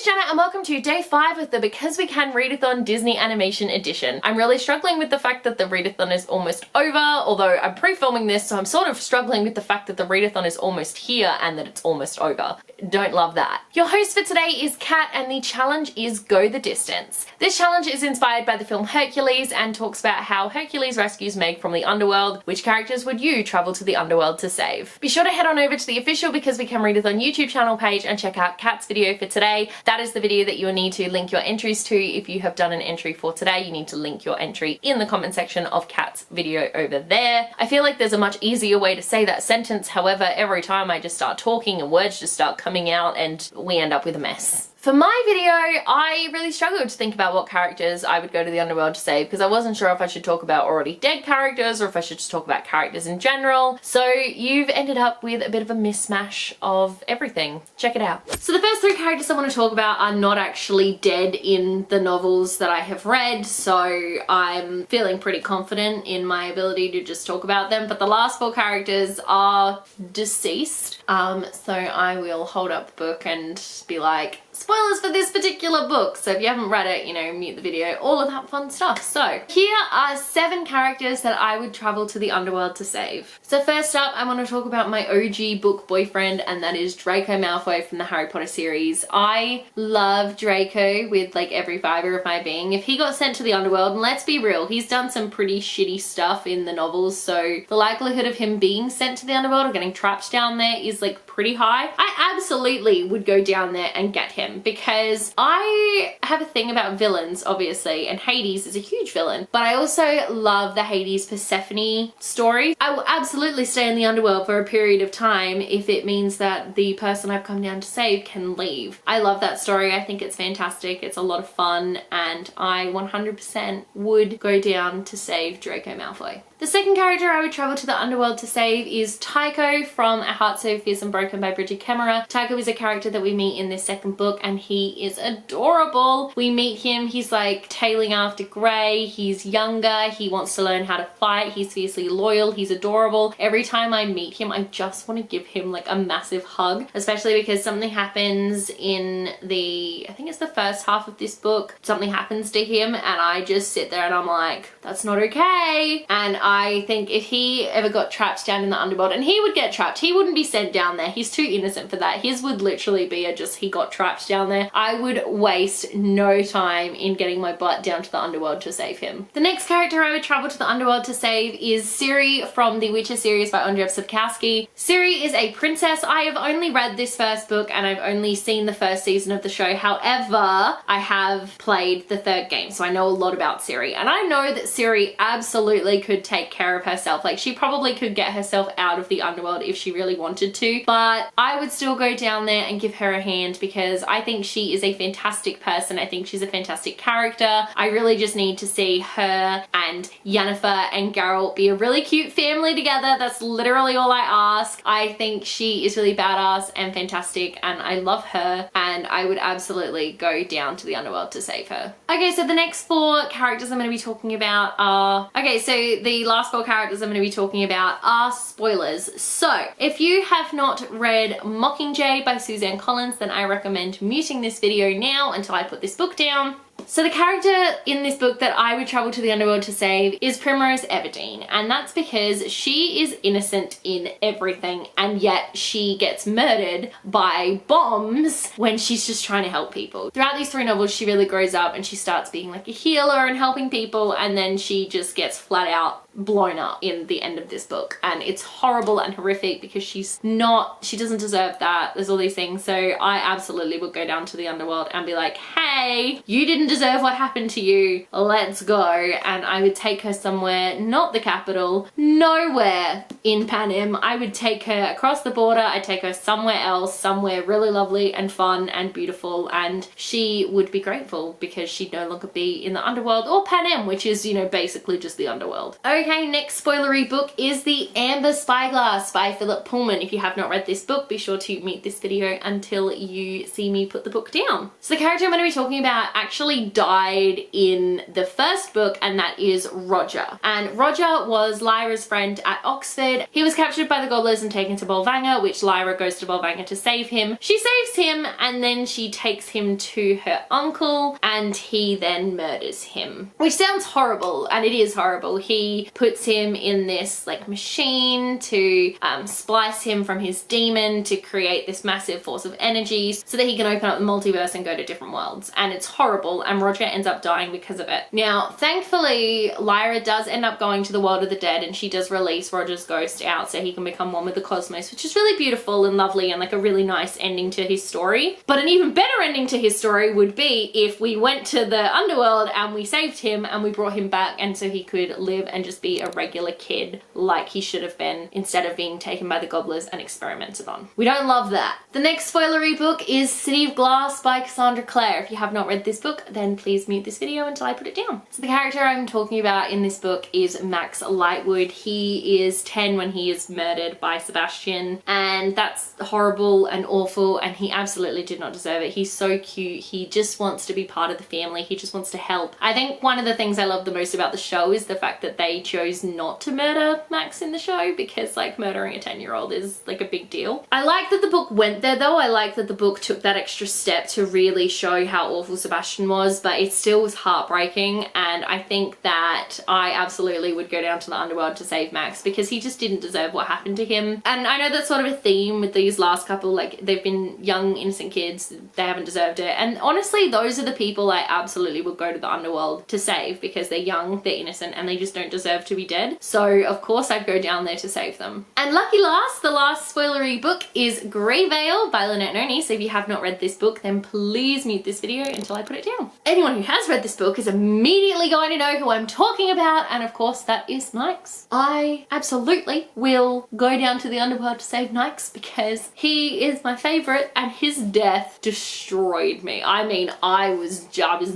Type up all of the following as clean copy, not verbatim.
name's Jenna and welcome to day 5 of the Because We Can Readathon Disney Animation Edition. I'm really struggling with the fact that the readathon is almost over, although I'm pre-filming this, so I'm sort of struggling with the fact that the readathon is almost here and that it's almost over. Don't love that. Your host for today is Kat and the challenge is Go the Distance. This challenge is inspired by the film Hercules and talks about how Hercules rescues Meg from the underworld. Which characters would you travel to the underworld to save? Be sure to head on over to the official Because We Can Readathon YouTube channel page and check out Kat's video for today. That is the video that you will need to link your entries to. If you have done an entry for today, you need to link your entry in the comment section of Kat's video over there. I feel like there's a much easier way to say that sentence, however, every time I just start talking and words just start coming out and we end up with a mess. For my video, I really struggled to think about what characters I would go to the underworld to save because I wasn't sure if I should talk about already dead characters or if I should just talk about characters in general. So you've ended up with a bit of a mismatch of everything. Check it out. So the first 3 characters I want to talk about are not actually dead in the novels that I have read, so I'm feeling pretty confident in my ability to just talk about them, but the last 4 characters are deceased. So I will hold up the book and be like, spoilers for this particular book, so if you haven't read it, you know, mute the video, all of that fun stuff. So here are 7 characters that I would travel to the underworld to save. So first up, I want to talk about my OG book boyfriend, and that is Draco Malfoy from the Harry Potter series. I love Draco with like every fiber of my being. If he got sent to the underworld, and let's be real, he's done some pretty shitty stuff in the novels, so the likelihood of him being sent to the underworld or getting trapped down there is like pretty high. I absolutely would go down there and get him because I have a thing about villains, obviously, and Hades is a huge villain, but I also love the Hades Persephone story. I will absolutely stay in the underworld for a period of time if it means that the person I've come down to save can leave. I love that story. I think it's fantastic. It's a lot of fun, and I 100% would go down to save Draco Malfoy. The second character I would travel to the underworld to save is Tycho from A Heart So Fierce and Broken by Bridget Kemmerer. Tycho is a character that we meet in this second book and he is adorable. We meet him, he's like tailing after Grey, he's younger, he wants to learn how to fight, he's fiercely loyal, he's adorable. Every time I meet him, I just want to give him like a massive hug, especially because something happens in the, I think it's the first half of this book, something happens to him and I just sit there and I'm like, that's not okay. And I think if he ever got trapped down in the underworld, and he would get trapped, he wouldn't be sent down there, he's too innocent for that. His would literally be a just he got trapped down there. I would waste no time in getting my butt down to the underworld to save him. The next character I would travel to the underworld to save is Ciri from the Witcher series by Andrzej Sapkowski. Ciri is a princess. I have only read this first book and I've only seen the first season of the show. However, I have played the 3rd game, so I know a lot about Ciri, and I know that Ciri absolutely could take care of herself. Like, she probably could get herself out of the underworld if she really wanted to, but I would still go down there and give her a hand because I think she is a fantastic person. I think she's a fantastic character. I really just need to see her and Yennefer and Geralt be a really cute family together. That's literally all I ask. I think she is really badass and fantastic and I love her, and I would absolutely go down to the underworld to save her. Okay, so the next 4 characters I'm going to be talking about are... Okay, so the last 4 characters I'm going to be talking about are spoilers. So if you have not read Mockingjay by Suzanne Collins, then I recommend muting this video now until I put this book down. So the character in this book that I would travel to the underworld to save is Primrose Everdeen, and that's because she is innocent in everything and yet she gets murdered by bombs when she's just trying to help people. Throughout these 3 novels she really grows up and she starts being like a healer and helping people, and then she just gets flat out blown up in the end of this book, and it's horrible and horrific because she doesn't deserve that. There's all these things, so I absolutely would go down to the underworld and be like, hey, you didn't deserve what happened to you, let's go. And I would take her somewhere, not the capital, nowhere in Panem. I would take her across the border, I'd take her somewhere else, somewhere really lovely and fun and beautiful, and she would be grateful because she'd no longer be in the underworld or Panem, which is, you know, basically just the underworld. Okay, next spoilery book is The Amber Spyglass by Philip Pullman. If you have not read this book, be sure to mute this video until you see me put the book down. So the character I'm going to be talking about actually actually died in the first book, and that is Roger. And Roger was Lyra's friend at Oxford. He was captured by the Gobblers and taken to Bolvangar, which Lyra goes to Bolvangar to save him. She saves him, and then she takes him to her uncle, and he then murders him. Which sounds horrible, and it is horrible. He puts him in this like machine to splice him from his demon to create this massive force of energy so that he can open up the multiverse and go to different worlds. And it's horrible, and Roger ends up dying because of it. Now, thankfully, Lyra does end up going to the world of the dead, and she does release Roger's ghost out so he can become one with the cosmos, which is really beautiful and lovely and like a really nice ending to his story. But an even better ending to his story would be if we went to the underworld and we saved him and we brought him back, and so he could live and just be a regular kid like he should have been, instead of being taken by the Gobblers and experimented on. We don't love that. The next spoilery book is City of Glass by Cassandra Clare. If you have not read this book, then please mute this video until I put it down. So the character I'm talking about in this book is Max Lightwood. He is 10 when he is murdered by Sebastian, and that's horrible and awful, and he absolutely did not deserve it. He's so cute. He just wants to be part of the family. He just wants to help. I think one of the things I love the most about the show is the fact that they chose not to murder Max in the show, because like murdering a 10-year-old is like a big deal. I like that the book went there though. I like that the book took that extra step to really show how awful Sebastian was, but it still was heartbreaking, and I think that I absolutely would go down to the underworld to save Max, because he just didn't deserve what happened to him. And I know that's sort of a theme with these last couple, like they've been young innocent kids, they haven't deserved it, and honestly those are the people I absolutely would go to the underworld to save, because they're young, they're innocent, and they just don't deserve to be dead. So of course I'd go down there to save them. And lucky last, the last spoilery book is Grey Veil by Lynette Noni. So if you have not read this book, then please mute this video until I put it down. Anyone who has read this book is immediately going to know who I'm talking about, and of course that is Nyx. I absolutely will go down to the underworld to save Nyx, because he is my favorite, and his death destroyed me. I mean, I was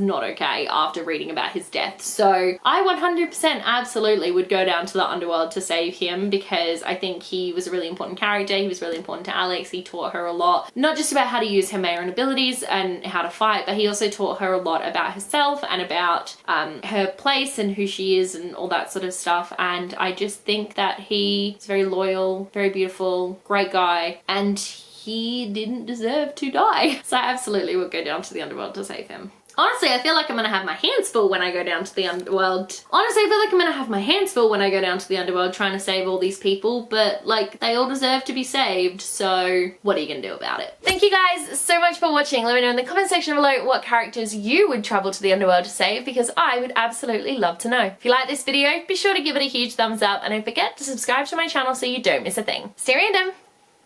not okay after reading about his death. So I 100% absolutely would go down to the underworld to save him, because I think he was a really important character. He was really important to Alex. He taught her a lot, not just about how to use her Mayron abilities and how to fight, but he also taught her a lot about herself and about her place and who she is and all that sort of stuff. And I just think that he is very loyal, very beautiful, great guy, and he didn't deserve to die. So I absolutely would go down to the underworld to save him. Honestly, I feel like I'm gonna have my hands full when I go down to the underworld. Honestly, I feel like I'm gonna have my hands full when I go down to the underworld trying to save all these people, but like, they all deserve to be saved, so what are you gonna do about it? Thank you guys so much for watching. Let me know in the comment section below what characters you would travel to the underworld to save, because I would absolutely love to know. If you like this video, be sure to give it a huge thumbs up, and don't forget to subscribe to my channel so you don't miss a thing. Stay random.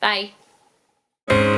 Bye.